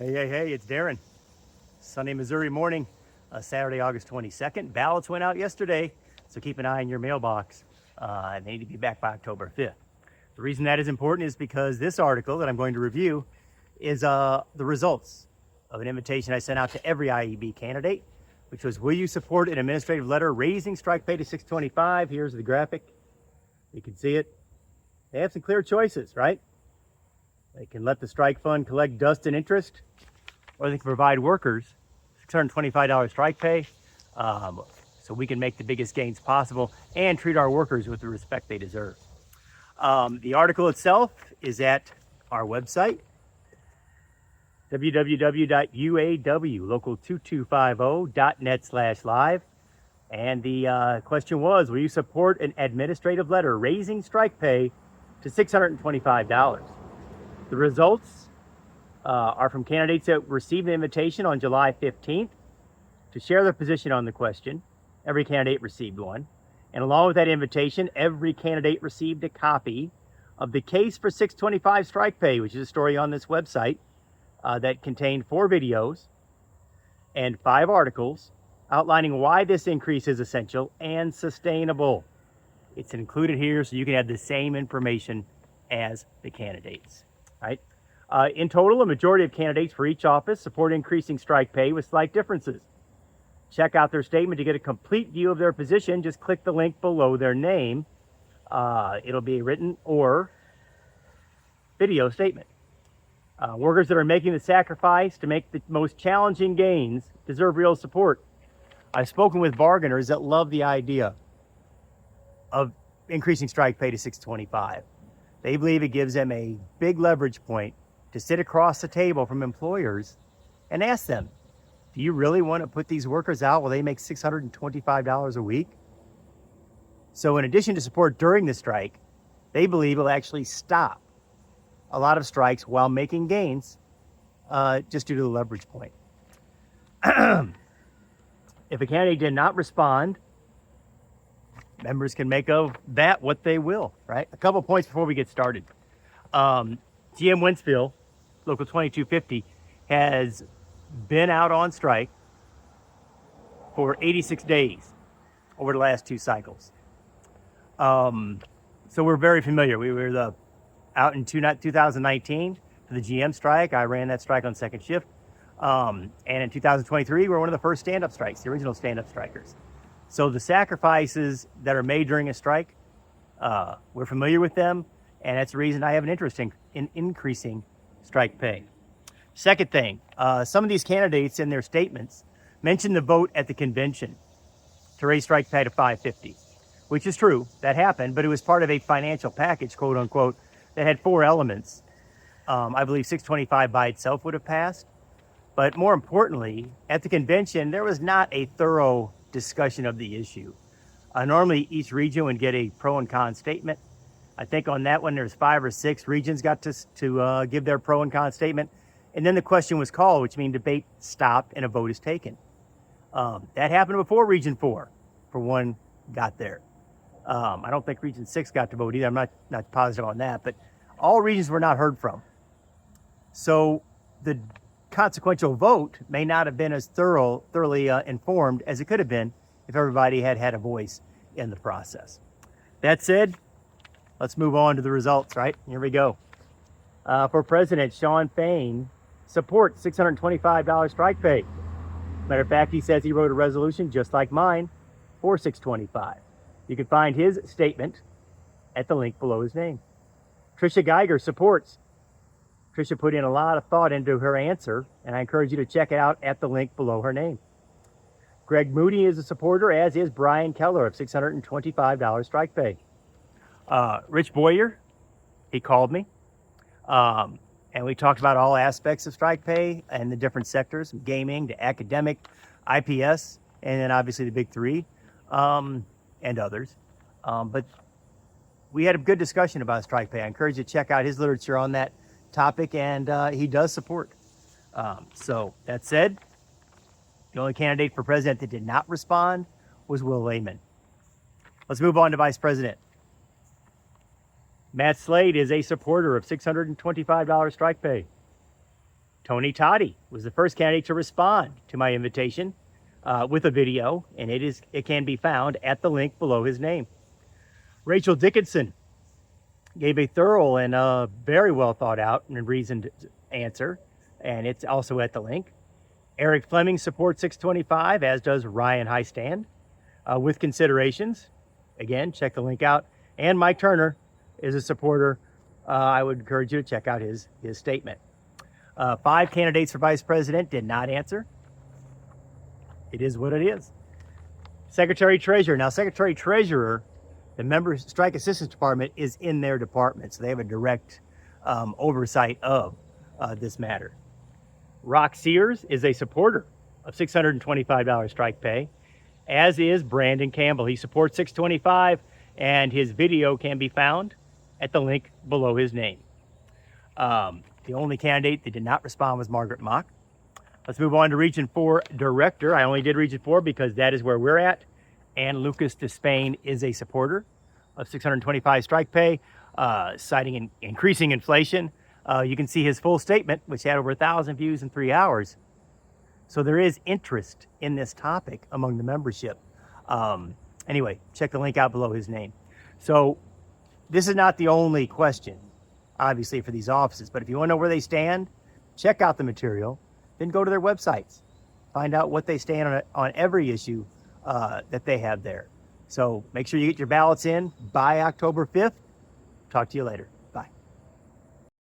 Hey, it's Darren. Sunday, Missouri morning, Saturday, August 22nd. Ballots went out yesterday, so keep an eye on your mailbox. They need to be back by October 5th. The reason that is important is because this article that I'm going to review is the results of an invitation I sent out to every IEB candidate, which was, will you support an administrative letter raising strike pay to $6.25? Here's the graphic. You can see it. They have some clear choices, right? They can let the strike fund collect dust and interest, or they can provide workers $625 strike pay so we can make the biggest gains possible and treat our workers with the respect they deserve. The article itself is at our website, www.uawlocal2250.net/live. And the question was, will you support an administrative letter raising strike pay to $625? The results are from candidates that received an invitation on July 15th to share their position on the question. Every candidate received one. And along with that invitation, every candidate received a copy of the Case for $6.25 Strike Pay, which is a story on this website that contained 4 videos and 5 articles outlining why this increase is essential and sustainable. It's included here so you can have the same information as the candidates. Right? In total, a majority of candidates for each office support increasing strike pay with slight differences. Check out their statement to get a complete view of their position. Just click the link below their name. It'll be a written or video statement. Workers that are making the sacrifice to make the most challenging gains deserve real support. I've spoken with bargainers that love the idea of increasing strike pay to $6.25. They believe it gives them a big leverage point to sit across the table from employers and ask them, do you really want to put these workers out while they make $625 a week? So in addition to support during the strike, they believe it will actually stop a lot of strikes while making gains just due to the leverage point. If a candidate did not respond, members can make of that what they will, right? A couple points before we get started. GM Wentzville, Local 2250, has been out on strike for 86 days over the last 2 cycles. So we're very familiar. We were out in 2019 for the GM strike. I ran that strike on second shift. And in 2023, we were one of the first stand-up strikes, the original stand-up strikers. So the sacrifices that are made during a strike, we're familiar with them, and that's the reason I have an interest in increasing strike pay. Second thing, some of these candidates in their statements mentioned the vote at the convention to raise strike pay to $5.50, which is true, that happened, but it was part of a financial package, quote unquote, that had 4 elements. I believe $6.25 by itself would have passed, but more importantly, at the convention, there was not a thorough discussion of the issue. Normally, each region would get a pro and con statement. I think on that one, there's 5 or 6 regions got to give their pro and con statement. And then the question was called, which means debate stopped and a vote is taken. That happened before Region 4, for one, got there. I don't think Region 6 got to vote either. I'm not positive on that, but all regions were not heard from. So the consequential vote may not have been as thoroughly informed as it could have been if everybody had had a voice in the process. That said, let's move on to the results, right? Here we go. For President, Shawn Fain supports $625 strike pay. Matter of fact, he says he wrote a resolution just like mine for $625. You can find his statement at the link below his name. Tricia Geiger supports. Tricia put in a lot of thought into her answer, and I encourage you to check it out at the link below her name. Greg Moody is a supporter, as is Brian Keller of $625 strike pay. Rich Boyer, he called me, and we talked about all aspects of strike pay and the different sectors, from gaming to academic, IPS, and then obviously the big 3, and others. But we had a good discussion about strike pay. I encourage you to check out his literature on that topic, and he does support. So that said, the only candidate for president that did not respond was Will Lehman. Let's move on to vice president. Matt Slade is a supporter of $625 strike pay. Tony Toddy was the first candidate to respond to my invitation with a video, and it can be found at the link below his name. Rachel Dickinson gave a thorough and very well thought out and reasoned answer, and it's also at the link. Eric Fleming supports 625, as does Ryan Highstand, with considerations. Again, check the link out. And Mike Turner is a supporter. I would encourage you to check out his statement. 5 candidates for vice president did not answer. It is what it is. Secretary Treasurer. Now, Secretary Treasurer, the member strike assistance department is in their department, so they have a direct oversight of this matter. Rock Sears is a supporter of $625 strike pay, as is Brandon Campbell. He supports 625, and his video can be found at the link below his name. The only candidate that did not respond was Margaret Mock. Let's move on to Region 4 Director. I only did Region 4 because that is where we're at. And Lucas Despain is a supporter of 625 strike pay, citing increasing inflation. You can see his full statement, which had over 1,000 views in 3 hours. So there is interest in this topic among the membership. Anyway, check the link out below his name. So this is not the only question, obviously, for these offices. But if you want to know where they stand, check out the material. Then go to their websites. Find out what they stand on every issue that they have there. So make sure you get your ballots in by October 5th. Talk to you later.